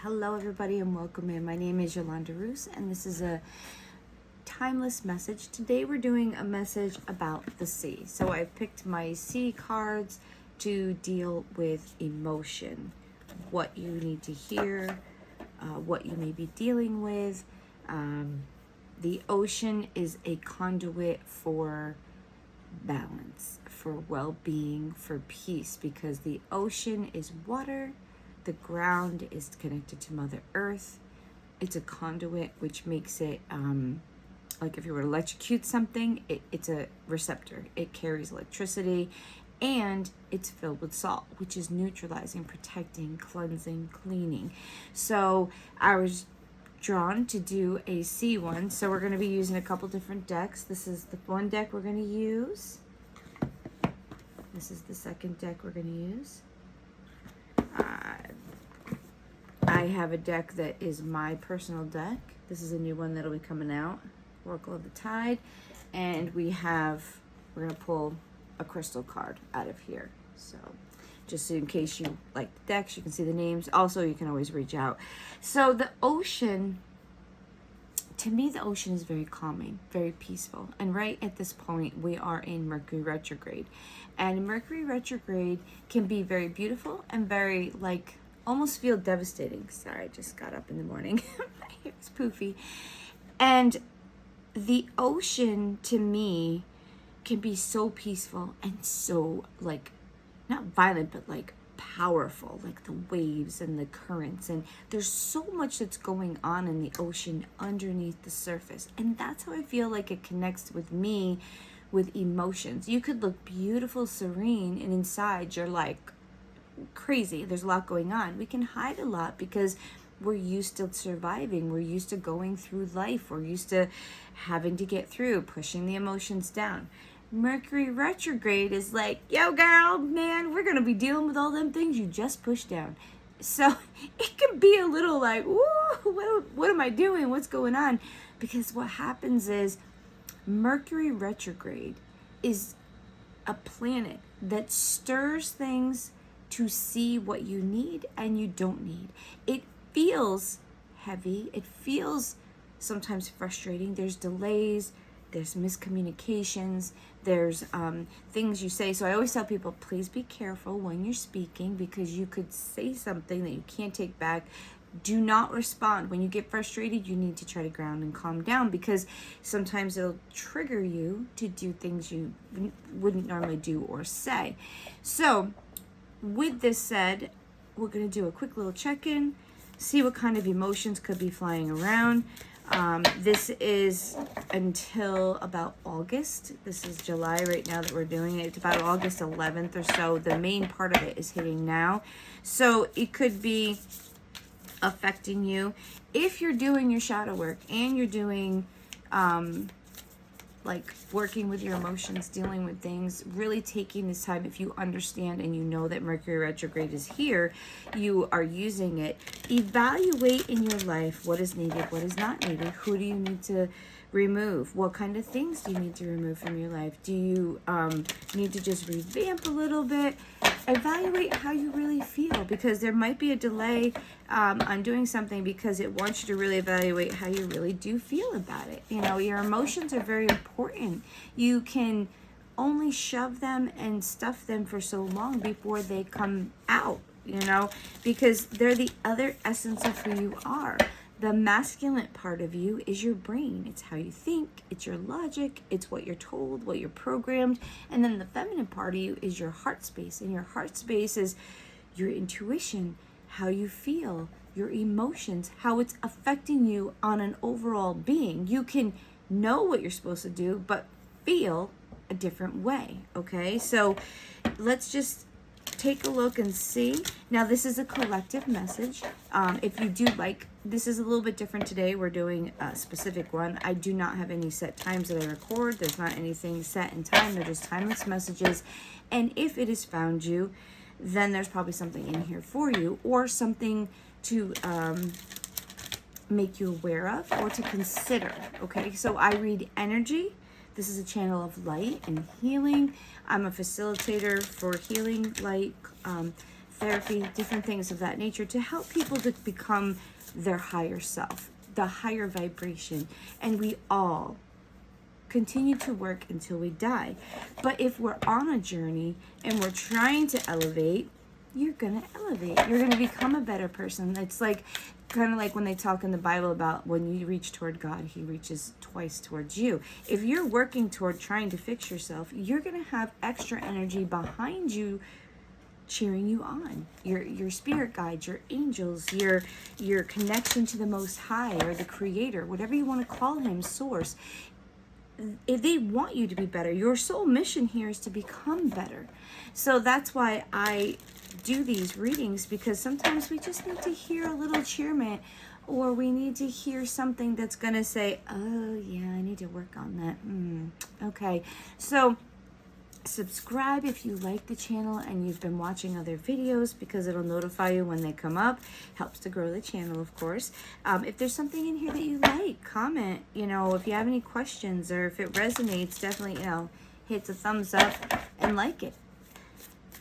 Hello, everybody, and welcome in. My name is Yolanda Roos, and this is a timeless message. Today, we're doing a message about the sea. So, I've picked my sea cards to deal with emotion, what you need to hear, what you may be dealing with. The ocean is a conduit for balance, for well-being, for peace, because the ocean is water. The ground is connected to Mother Earth. It's a conduit, which makes it, like if you were to electrocute something, it's a receptor. It carries electricity, and it's filled with salt, which is neutralizing, protecting, cleansing, cleaning. So I was drawn to do a sea one. So we're going to be using a couple different decks. This is the one deck we're going to use. This is the second deck we're going to use. I have a deck that is my personal deck. This is a new one that'll be coming out, Oracle of the Tide. And we're going to pull a crystal card out of here. So just in case you like the decks, you can see the names. Also, you can always reach out. So the ocean, to me, the ocean is very calming, very peaceful. And right at this point, we are in Mercury retrograde. And Mercury retrograde can be very beautiful and very, almost feel devastating. Sorry, I just got up in the morning. My hair's poofy. And the ocean, to me, can be so peaceful and so, not violent, but powerful, like the waves and the currents. And there's so much that's going on in the ocean underneath the surface. And that's how I feel like it connects with me, with emotions. You could look beautiful, serene, and inside you're crazy. There's a lot going on. We can hide a lot because we're used to surviving. We're used to going through life. We're used to having to get through, pushing the emotions down. Mercury retrograde is like, yo, girl, man, we're going to be dealing with all them things you just pushed down. So it can be a little whoa, what am I doing? What's going on? Because what happens is Mercury retrograde is a planet that stirs things to see what you need and you don't need. It feels heavy. It feels sometimes frustrating. There's delays. There's miscommunications. There's things you say. So I always tell people, please be careful when you're speaking, because you could say something that you can't take back. Do not respond. When you get frustrated, you need to try to ground and calm down, because sometimes it'll trigger you to do things you wouldn't normally do or say. So with this said, we're going to do a quick little check-in, see what kind of emotions could be flying around. This is until about August. This is July right now that we're doing it. It's about August 11th or so. The main part of it is hitting now. So it could be affecting you. If you're doing your shadow work and you're doing working with your emotions, dealing with things, really taking this time, if you understand and you know that Mercury retrograde is here, you are using it. Evaluate in your life what is needed, what is not needed. Who do you need to remove? What kind of things do you need to remove from your life? Do you need to just revamp a little bit? Evaluate how you really feel, because there might be a delay on doing something because it wants you to really evaluate how you really do feel about it. You know, your emotions are very important. You can only shove them and stuff them for so long before they come out, because they're the other essence of who you are. The masculine part of you is your brain. It's how you think. It's your logic. It's what you're told, what you're programmed. And then the feminine part of you is your heart space. And your heart space is your intuition, how you feel, your emotions, how it's affecting you on an overall being. You can know what you're supposed to do, but feel a different way, okay? So let's just take a look and see. Now, this is a collective message. If you do this is a little bit different today. We're doing a specific one. I do not have any set times that I record. There's not anything set in time. They're just timeless messages. And if it has found you, then there's probably something in here for you, or something to make you aware of or to consider, okay? So I read energy. This is a channel of light and healing. I'm a facilitator for healing light, therapy, different things of that nature to help people to become their higher self, the higher vibration. And we all continue to work until we die. But if we're on a journey and we're trying to elevate, you're going to elevate. You're going to become a better person. It's like kind of like when they talk in the Bible about when you reach toward God, he reaches twice towards you. If you're working toward trying to fix yourself, you're going to have extra energy behind you cheering you on. Your spirit guides, your angels, your connection to the Most High or the Creator, whatever you want to call him, source. If they want you to be better. Your soul mission here is to become better. So that's why I do these readings, because sometimes we just need to hear a little cheerment, or we need to hear something that's going to say, oh yeah, I need to work on that. Okay. So subscribe if you like the channel and you've been watching other videos, because it'll notify you when they come up. Helps to grow the channel, of course. If there's something in here that you like, comment. If you have any questions or if it resonates, definitely, hit the thumbs up and like it.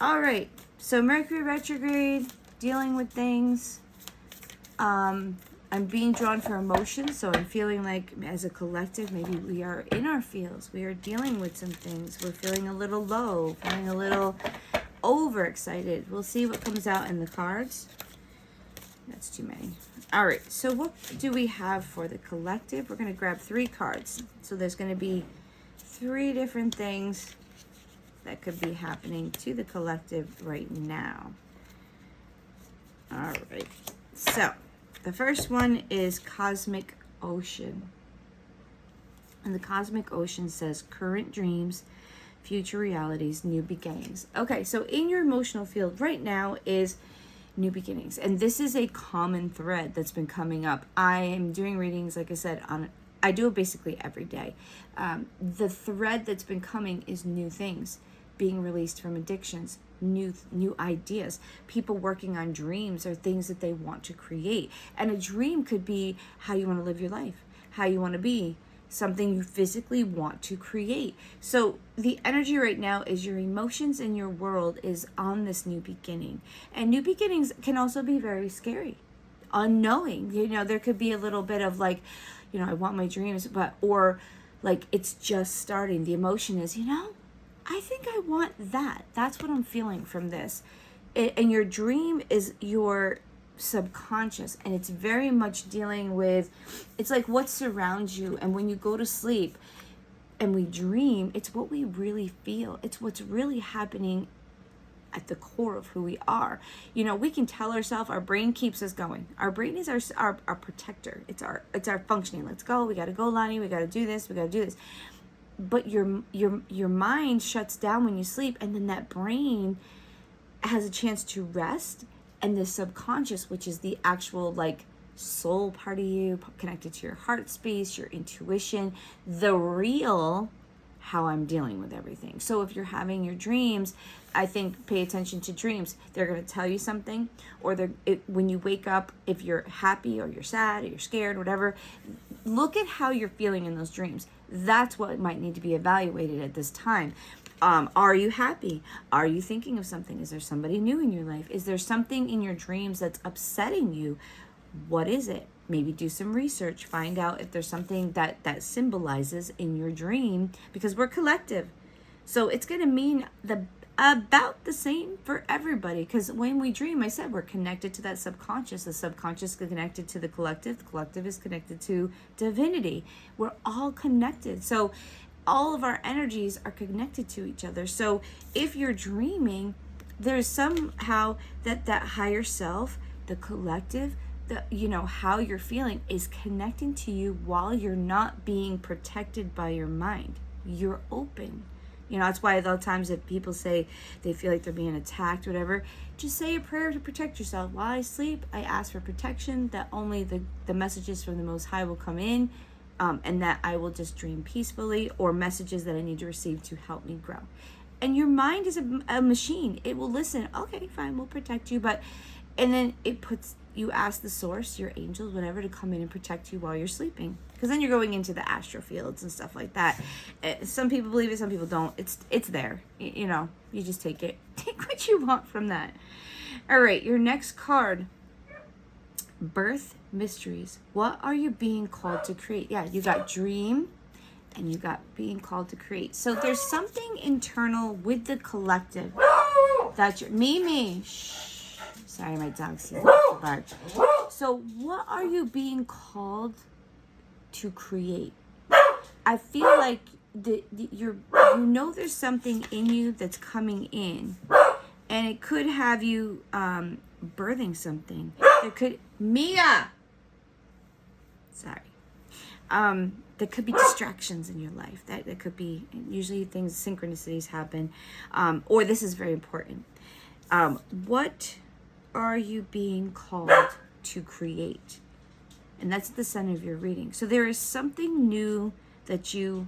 All right. So Mercury retrograde, dealing with things. I'm being drawn for emotions, so I'm feeling like as a collective, maybe we are in our feels. We are dealing with some things. We're feeling a little low, feeling a little overexcited. We'll see what comes out in the cards. That's too many. All right, so what do we have for the collective? We're going to grab 3 cards. So there's going to be 3 different things that could be happening to the collective right now. All right, so the first one is Cosmic Ocean. And the Cosmic Ocean says current dreams, future realities, new beginnings. Okay, so in your emotional field right now is new beginnings. And this is a common thread that's been coming up. I am doing readings, like I said, I do it basically every day. The thread that's been coming is new things being released from addictions, new ideas, people working on dreams or things that they want to create. And a dream could be how you want to live your life, how you want to be, something you physically want to create. So the energy right now is your emotions and your world is on this new beginning. And new beginnings can also be very scary, unknowing. There could be a little bit of like, I want my dreams, or like it's just starting. The emotion is, I think I want that. That's what I'm feeling from this. And your dream is your subconscious, and it's very much dealing with, it's like what surrounds you. And when you go to sleep and we dream, it's what we really feel. It's what's really happening at the core of who we are. We can tell ourselves, our brain keeps us going. Our brain is our protector. It's our functioning. Let's go. We got to go, Lonnie. We got to do this. We got to do this. But your mind shuts down when you sleep, and then that brain has a chance to rest, and the subconscious, which is the actual like soul part of you, connected to your heart space, your intuition, the real how I'm dealing with everything. So if you're having your dreams, I think pay attention to dreams. They're going to tell you something, or when you wake up, if you're happy or you're sad or you're scared, whatever, look at how you're feeling in those dreams. That's what might need to be evaluated at this time. Are you happy? Are you thinking of something? Is there somebody new in your life? Is there something in your dreams that's upsetting you? What is it? Maybe do some research. Find out if there's something that symbolizes in your dream, because we're collective. So it's going to mean about the same for everybody, because when we dream, I said we're connected to that subconscious. The subconscious is connected to the collective is connected to divinity. We're all connected. So all of our energies are connected to each other. So if you're dreaming, there's somehow that higher self, the collective, how you're feeling is connecting to you while you're not being protected by your mind. You're open. That's why a lot of times if people say they feel like they're being attacked, whatever, just say a prayer to protect yourself. While I sleep, I ask for protection, that only the messages from the Most High will come in, and that I will just dream peacefully, or messages that I need to receive to help me grow. And your mind is a machine. It will listen. Okay, fine, we'll protect you. And then you ask the source, your angels, whatever, to come in and protect you while you're sleeping. Because then you're going into the astral fields and stuff like that. Some people believe it, some people don't. It's there. You just take it. Take what you want from that. All right, your next card, Birth Mysteries. What are you being called to create? Yeah, you got dream and you got being called to create. So there's something internal with the collective that you're... Mimi, shh. Sorry, my dog sees the bark. So what are you being called to create? I feel like you know there's something in you that's coming in, and it could have you birthing something. There could... Mia! Sorry. There could be distractions in your life. That could be, usually things, synchronicities happen. Or this is very important. What are you being called to create? And that's at the center of your reading. So there is something new that you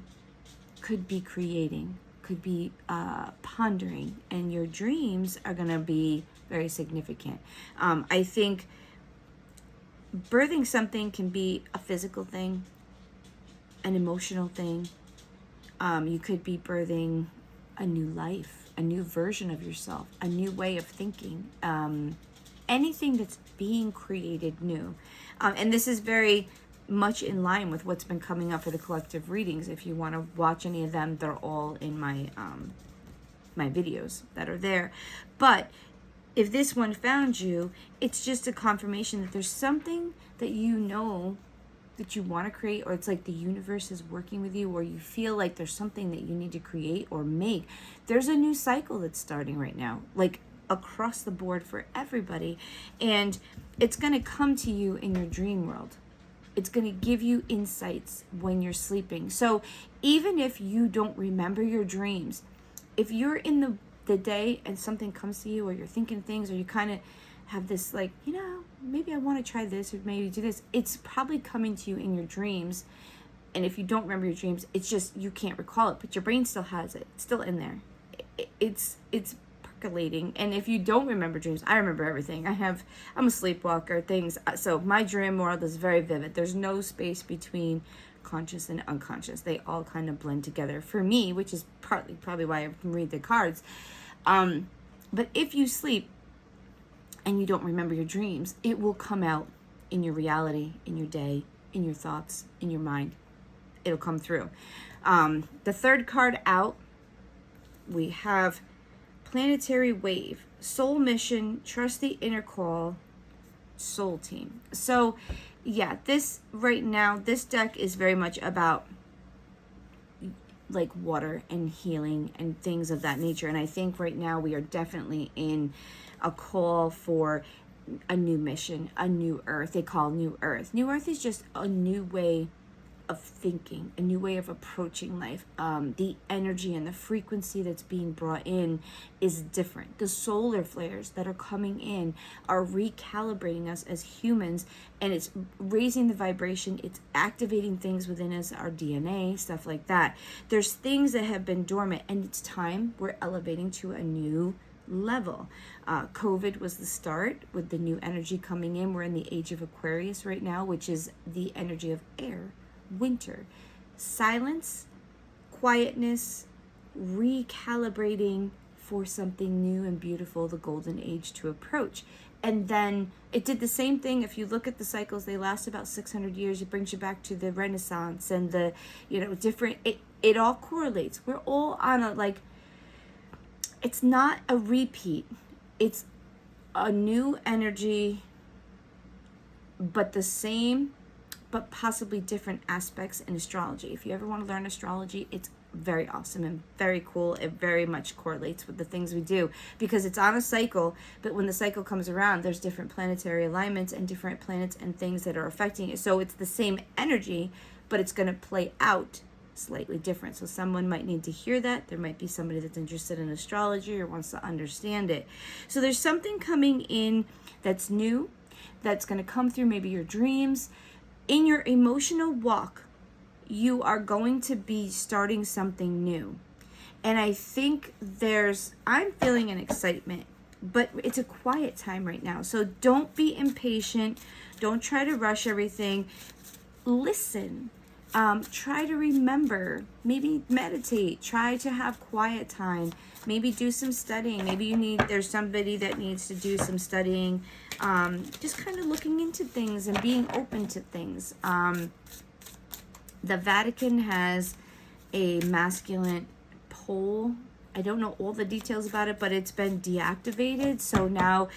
could be creating, could be pondering, and your dreams are going to be very significant. I think birthing something can be a physical thing, an emotional thing. You could be birthing a new life, a new version of yourself, a new way of thinking, anything that's being created new. And this is very much in line with what's been coming up for the collective readings. If you want to watch any of them, they're all in my my videos that are there. But if this one found you, it's just a confirmation that there's something that you know that you want to create, or it's like the universe is working with you, or you feel like there's something that you need to create or make. There's a new cycle that's starting right now, like across the board for everybody, and it's going to come to you in your dream world. It's going to give you insights when you're sleeping. So even if you don't remember your dreams, if you're in the day and something comes to you, or you're thinking things, or you kind of have this like, maybe I want to try this, or maybe do this, it's probably coming to you in your dreams. And if you don't remember your dreams, it's just you can't recall it, but your brain still has it. It's still in there. It's percolating. And if you don't remember dreams, I remember everything. I'm a sleepwalker, things. So my dream world is very vivid. There's no space between conscious and unconscious. They all kind of blend together for me, which is probably why I can read the cards. But if you sleep and you don't remember your dreams, it will come out in your reality, in your day, in your thoughts, in your mind. It'll come through. The third card out, we have Planetary Wave, Soul Mission, Trust the Inner Call, Soul Team. So yeah, this right now, this deck is very much about like water and healing and things of that nature. And I think right now we are definitely in a call for a new mission, a new earth. They call New Earth. New Earth is just a new way of thinking, a new way of approaching life. The energy and the frequency that's being brought in is different. The solar flares that are coming in are recalibrating us as humans, and it's raising the vibration. It's activating things within us, our DNA, stuff like that. There's things that have been dormant, and it's time we're elevating to a new level. COVID was the start with the new energy coming in. We're in the age of Aquarius right now, which is the energy of air, winter, silence, quietness, recalibrating for something new and beautiful, the golden age to approach. And then it did the same thing. If you look at the cycles, they last about 600 years. It brings you back to the Renaissance and the, different, it all correlates. We're all on a, like, it's not a repeat. It's a new energy, but the same, but possibly different aspects in astrology. If you ever want to learn astrology, it's very awesome and very cool. It very much correlates with the things we do because it's on a cycle, but when the cycle comes around, there's different planetary alignments and different planets and things that are affecting it. So it's the same energy, but it's going to play out slightly different. So someone might need to hear that. There might be somebody that's interested in astrology or wants to understand it. So there's something coming in that's new, that's going to come through maybe your dreams. In your emotional walk, you are going to be starting something new. And I think I'm feeling an excitement, but it's a quiet time right now. So don't be impatient. Don't try to rush everything. Listen. Try to remember, maybe meditate, try to have quiet time, maybe do some studying. Maybe there's somebody that needs to do some studying, just kind of looking into things and being open to things. The Vatican has a masculine pole. I don't know all the details about it, but it's been deactivated. So now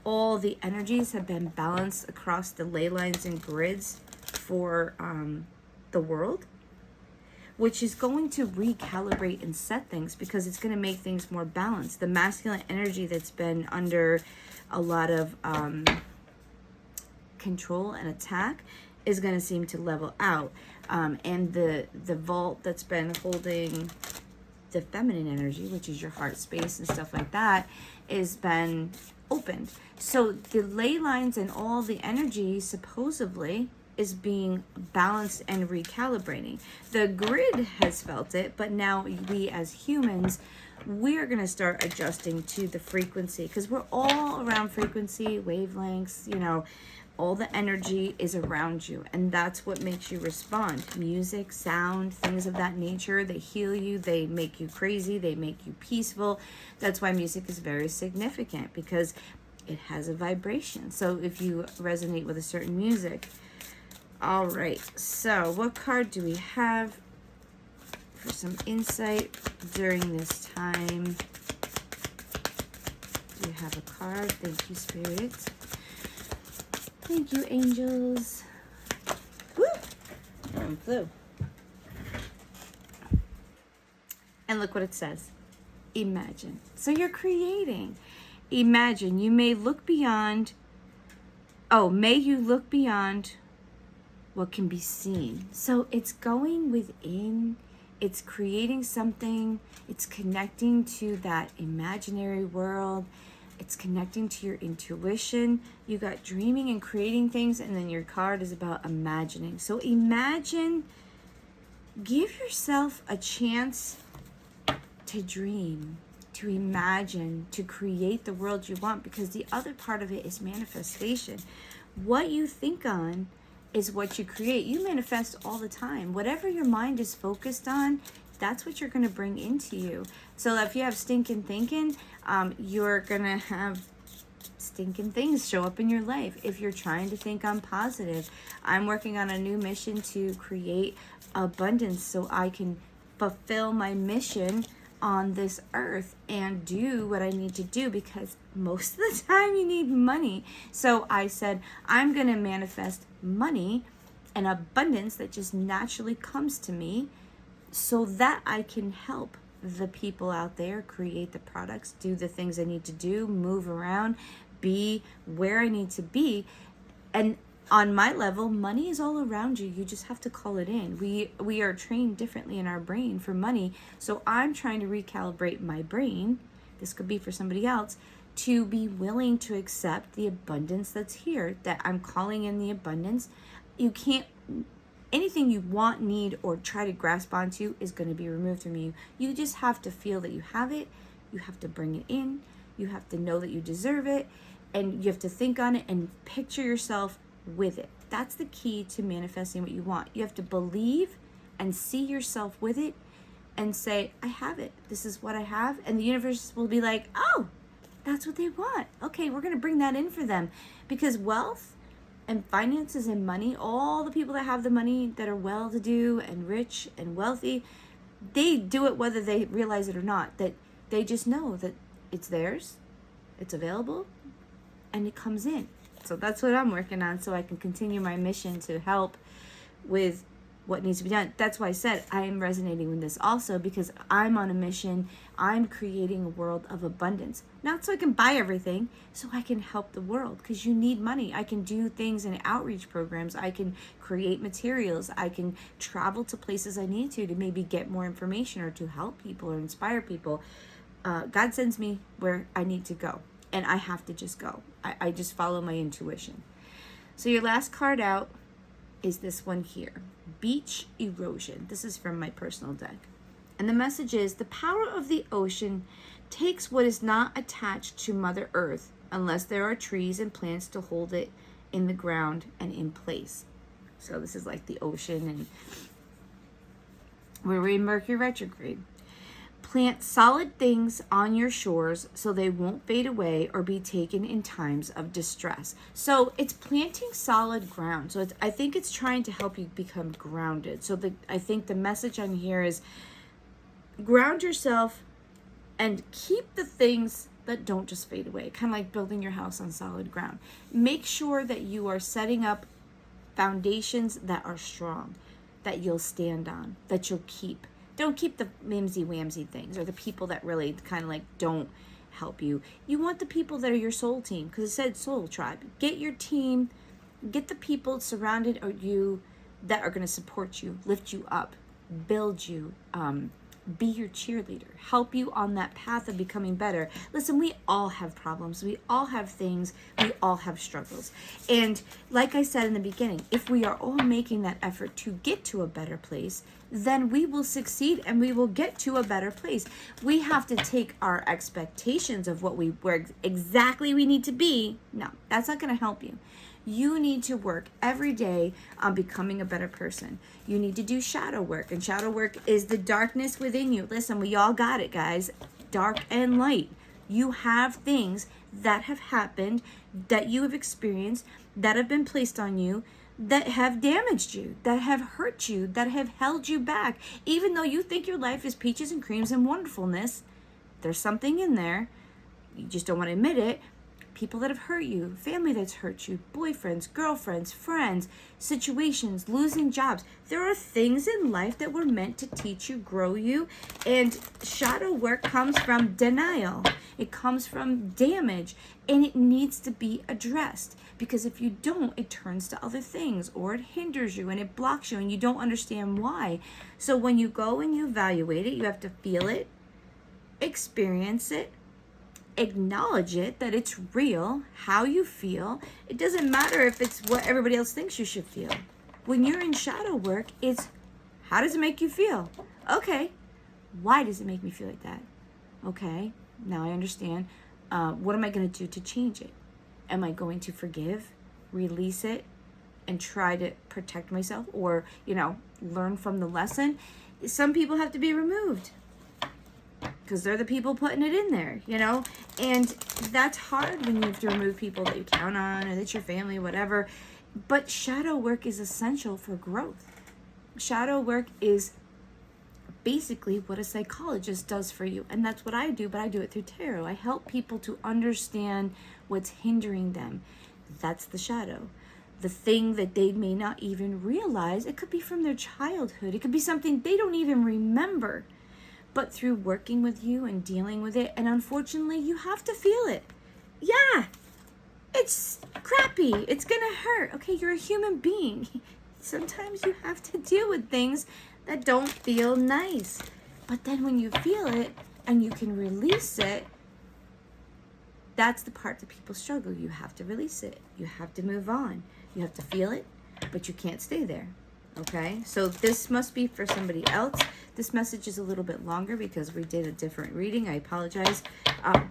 all the energies have been balanced across the ley lines and grids for the world, which is going to recalibrate and set things, because it's going to make things more balanced. The masculine energy that's been under a lot of control and attack is going to seem to level out. And the vault that's been holding the feminine energy, which is your heart space and stuff like that, is been opened. So the ley lines and all the energy supposedly is being balanced and recalibrating. The grid has felt it, but now we as humans, we're going to start adjusting to the frequency, because we're all around frequency, wavelengths, you know, all the energy is around you, and that's what makes you respond. Music, sound, things of that nature, they heal you, they make you crazy, they make you peaceful. That's why music is very significant, because it has a vibration. So if you resonate with a certain music. All right, so what card do we have for some insight during this time? Do you have a card? Thank you, Spirit. Thank you, angels. Woo! One flew. And look what it says. Imagine. So you're creating. Imagine. You may look beyond. May you look beyond what can be seen. So it's going within. It's creating something. It's connecting to that imaginary world. It's connecting to your intuition. You got dreaming and creating things, and then your card is about imagining. So imagine, give yourself a chance to dream, to imagine, to create the world you want, because the other part of it is manifestation. What you think on is what you create. You manifest all the time. Whatever your mind is focused on, that's what you're going to bring into you. So if you have stinking thinking, you're going to have stinking things show up in your life. If you're trying to think on positive, I'm working on a new mission to create abundance so I can fulfill my mission on this earth and do what I need to do, because most of the time you need money. So I said, I'm going to manifest money and abundance that just naturally comes to me, so that I can help the people out there create the products, do the things I need to do, move around, be where I need to be. And on my level, money is all around you. You just have to call it in. We are trained differently in our brain for money. So I'm trying to recalibrate my brain, this could be for somebody else, to be willing to accept the abundance that's here, that I'm calling in the abundance. You can't, anything you want, need, or try to grasp onto is going to be removed from you. You just have to feel that you have it. You have to bring it in. You have to know that you deserve it. And you have to think on it and picture yourself with it. That's the key to manifesting what you want. You have to believe and see yourself with it and say, I have it. This is what I have. And the universe will be like, oh, that's what they want. Okay, we're going to bring that in for them. Because wealth and finances and money, all the people that have the money, that are well-to-do and rich and wealthy, they do it whether they realize it or not. That they just know that it's theirs, it's available, and it comes in. So that's what I'm working on, so I can continue my mission to help with what needs to be done. That's why I said I am resonating with this also, because I'm on a mission. I'm creating a world of abundance. Not so I can buy everything, so I can help the world, because you need money. I can do things in outreach programs. I can create materials. I can travel to places I need to maybe get more information or to help people or inspire people. God sends me where I need to go, and I have to just go. I just follow my intuition. So your last card out is this one here, Beach Erosion. This is from my personal deck. And the message is, the power of the ocean takes what is not attached to Mother Earth, unless there are trees and plants to hold it in the ground and in place. So this is like the ocean, and We're in Mercury retrograde. Plant solid things on your shores so they won't fade away or be taken in times of distress. So it's planting solid ground. So I think it's trying to help you become grounded. So I think the message on here is ground yourself and keep the things that don't just fade away. Kind of like building your house on solid ground. Make sure that you are setting up foundations that are strong, that you'll stand on, that you'll keep. Don't keep the whimsy things or the people that really kind of like don't help you. You want the people that are your soul team, because it said soul tribe. Get your team, get the people surrounded you that are going to support you, lift you up, build you, be your cheerleader, help you on that path of becoming better. Listen, we all have problems. We all have things. We all have struggles. And like I said in the beginning, if we are all making that effort to get to a better place, then we will succeed and we will get to a better place. We have to take our expectations of where exactly we need to be. No, that's not going to help you. You need to work every day on becoming a better person. You need to do shadow work, and shadow work is the darkness within you. Listen, we all got it, guys. Dark and light. You have things that have happened, that you have experienced, that have been placed on you, that have damaged you, that have hurt you, that have held you back. Even though you think your life is peaches and creams and wonderfulness, there's something in there. You just don't want to admit it. People that have hurt you, family that's hurt you, boyfriends, girlfriends, friends, situations, losing jobs. There are things in life that were meant to teach you, grow you. And shadow work comes from denial. It comes from damage. And it needs to be addressed. Because if you don't, it turns to other things, or it hinders you and it blocks you and you don't understand why. So when you go and you evaluate it, you have to feel it, experience it, acknowledge it, that it's real, how you feel. It doesn't matter if it's what everybody else thinks you should feel. When you're in shadow work, it's how does it make you feel? Okay, why does it make me feel like that? Okay, now I understand. What am I going to do to change it? Am I going to forgive, release it, and try to protect myself, or, learn from the lesson? Some people have to be removed, because they're the people putting it in there, and that's hard when you have to remove people that you count on, or that's your family, whatever. But shadow work is essential for growth. Shadow work is basically what a psychologist does for you, and that's what I do, but I do it through tarot. I help people to understand what's hindering them. That's the shadow. The thing that they may not even realize. It could be from their childhood. It could be something they don't even remember. But through working with you and dealing with it, and unfortunately, you have to feel it. Yeah, it's crappy. It's gonna hurt. Okay, you're a human being. Sometimes you have to deal with things that don't feel nice. But then when you feel it and you can release it, that's the part that people struggle. You have to release it. You have to move on. You have to feel it, but you can't stay there. Okay, so this must be for somebody else. This message is a little bit longer because we did a different reading. I apologize.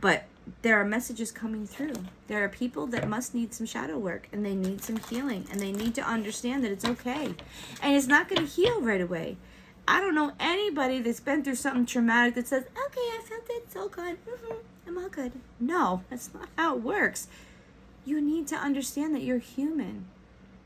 But there are messages coming through. There are people that must need some shadow work, and they need some healing, and they need to understand that it's okay. And it's not going to heal right away. I don't know anybody that's been through something traumatic that says, okay, I felt it, it's all good. I'm all good. No, that's not how it works. You need to understand that you're human.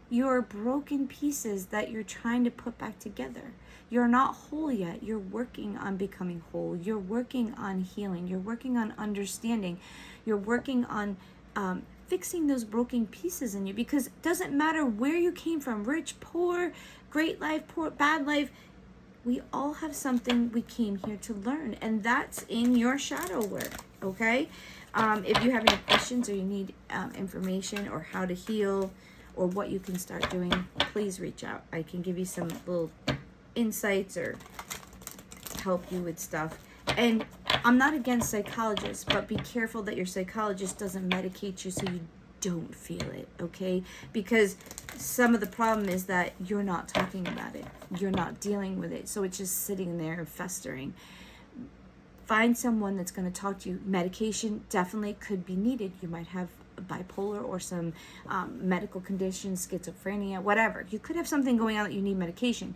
You're broken pieces that you're trying to put back together. You're not whole yet. You're working on becoming whole. You're working on healing. You're working on understanding. You're working on fixing those broken pieces in you, because it doesn't matter where you came from, rich, poor, great life, poor, bad life. We all have something we came here to learn, and that's in your shadow work, okay? If you have any questions or you need information or how to heal or what you can start doing, please reach out. I can give you some little insights or help you with stuff. And I'm not against psychologists, but be careful that your psychologist doesn't medicate you so you don't feel it, okay? Because some of the problem is that you're not talking about it. You're not dealing with it. So it's just sitting there and festering. Find someone that's going to talk to you. Medication definitely could be needed. You might have bipolar or some medical conditions, schizophrenia, whatever. You could have something going on that you need medication.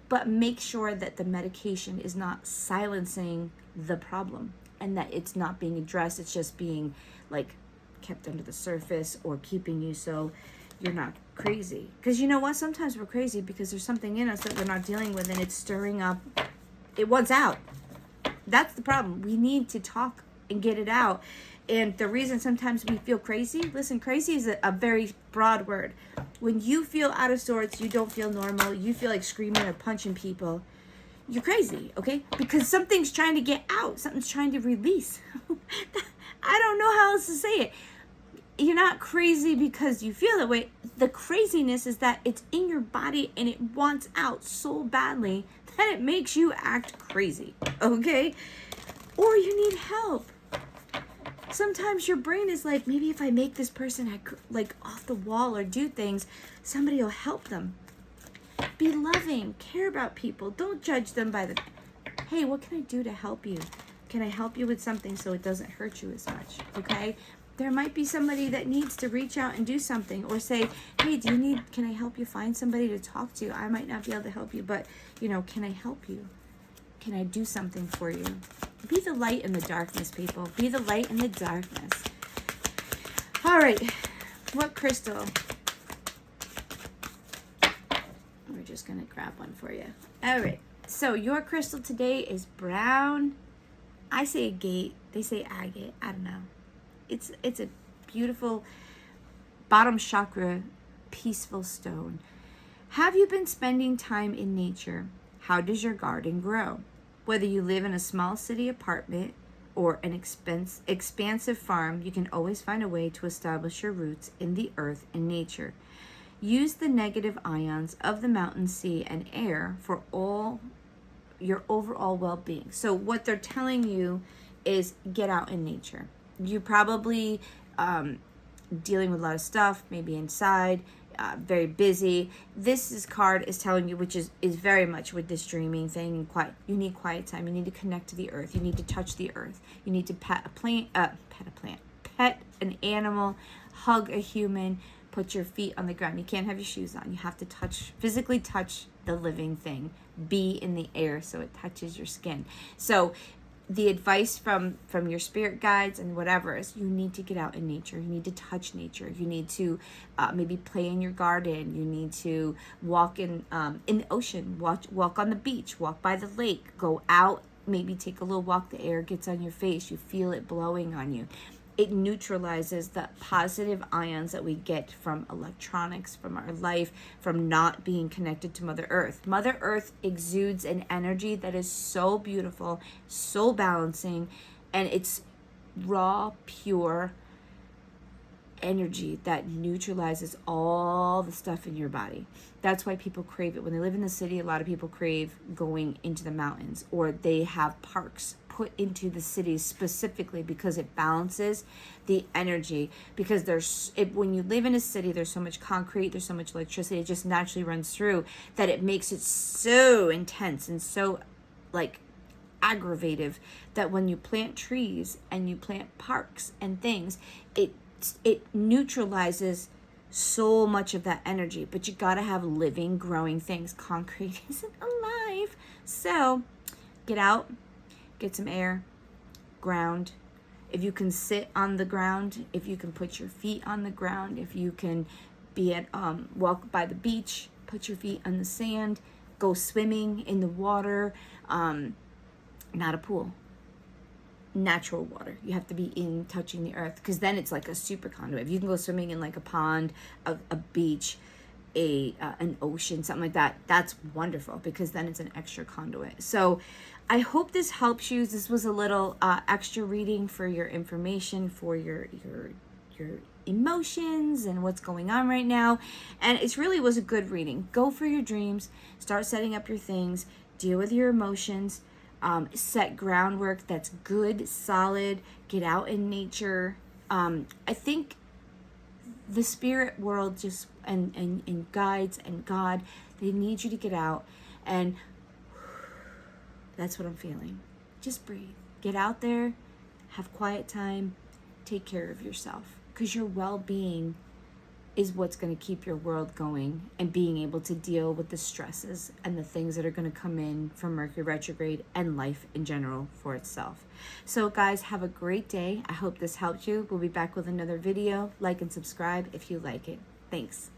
but make sure that the medication is not silencing the problem and that it's not being addressed. It's just being like kept under the surface or keeping you so you're not crazy. Because you know what? Sometimes we're crazy because there's something in us that we're not dealing with and it's stirring up. It wants out. That's the problem. We need to talk and get it out. And the reason sometimes we feel crazy, listen, crazy is a very broad word. When you feel out of sorts, you don't feel normal, you feel like screaming or punching people, you're crazy, okay? Because something's trying to get out. Something's trying to release. I don't know how else to say it. You're not crazy because you feel that way. The craziness is that it's in your body and it wants out so badly that it makes you act crazy, okay? Or you need help. Sometimes your brain is like, maybe if I make this person act like off the wall or do things, somebody will help them. Be loving, care about people. Don't judge them by the, hey, what can I do to help you? Can I help you with something so it doesn't hurt you as much, okay? There might be somebody that needs to reach out and do something, or say, hey, can I help you find somebody to talk to? I might not be able to help you, but, can I help you? Can I do something for you? Be the light in the darkness, people. Be the light in the darkness. All right. What crystal? We're just going to grab one for you. All right. So your crystal today is brown. I say agate. They say agate. I don't know. It's a beautiful bottom chakra, peaceful stone. Have you been spending time in nature? How does your garden grow? Whether you live in a small city apartment or an expansive farm, you can always find a way to establish your roots in the earth and nature. Use the negative ions of the mountain, sea, and air for all your overall well-being. So what they're telling you is get out in nature. You probably dealing with a lot of stuff, maybe inside, very busy. This card is telling you, which is very much with this dreaming thing, quiet. You need quiet time. You need to connect to the earth. You need to touch the earth. You need to pet an animal, hug a human, put your feet on the ground. You can't have your shoes on. You have to physically touch the living thing. Be in the air so it touches your skin. So the advice from your spirit guides and whatever is you need to get out in nature. You need to touch nature. You need to maybe play in your garden. You need to walk in the ocean, walk on the beach, walk by the lake, go out, maybe take a little walk. The air gets on your face. You feel it blowing on you. It neutralizes the positive ions that we get from electronics, from our life, from not being connected to Mother Earth. Mother Earth exudes an energy that is so beautiful, so balancing, and it's raw, pure energy that neutralizes all the stuff in your body. That's why people crave it. When they live in the city, a lot of people crave going into the mountains, or they have parks put into the cities specifically because it balances the energy. Because when you live in a city, there's so much concrete, there's so much electricity, it just naturally runs through that it makes it so intense and so like aggravative that when you plant trees and you plant parks and things, it neutralizes so much of that energy. But you gotta have living, growing things. Concrete isn't alive. So get out, get some air, ground. If you can sit on the ground, if you can put your feet on the ground, if you can walk by the beach, put your feet on the sand, go swimming in the water, not a pool, natural water. You have to be in touching the earth, because then it's like a super conduit. If you can go swimming in like a pond, a beach, an ocean, something like that, that's wonderful, because then it's an extra conduit. So I hope this helps you. This was a little extra reading for your information, for your emotions and what's going on right now. And it really was a good reading. Go for your dreams, start setting up your things, deal with your emotions, set groundwork that's good, solid, get out in nature. I think the spirit world just and guides and God, they need you to get out, and that's what I'm feeling. Just breathe. Get out there, have quiet time, take care of yourself, because your well-being is what's going to keep your world going and being able to deal with the stresses and the things that are going to come in from Mercury retrograde and life in general for itself. So guys, have a great day. I hope this helped you. We'll be back with another video. Like and subscribe if you like it. Thanks.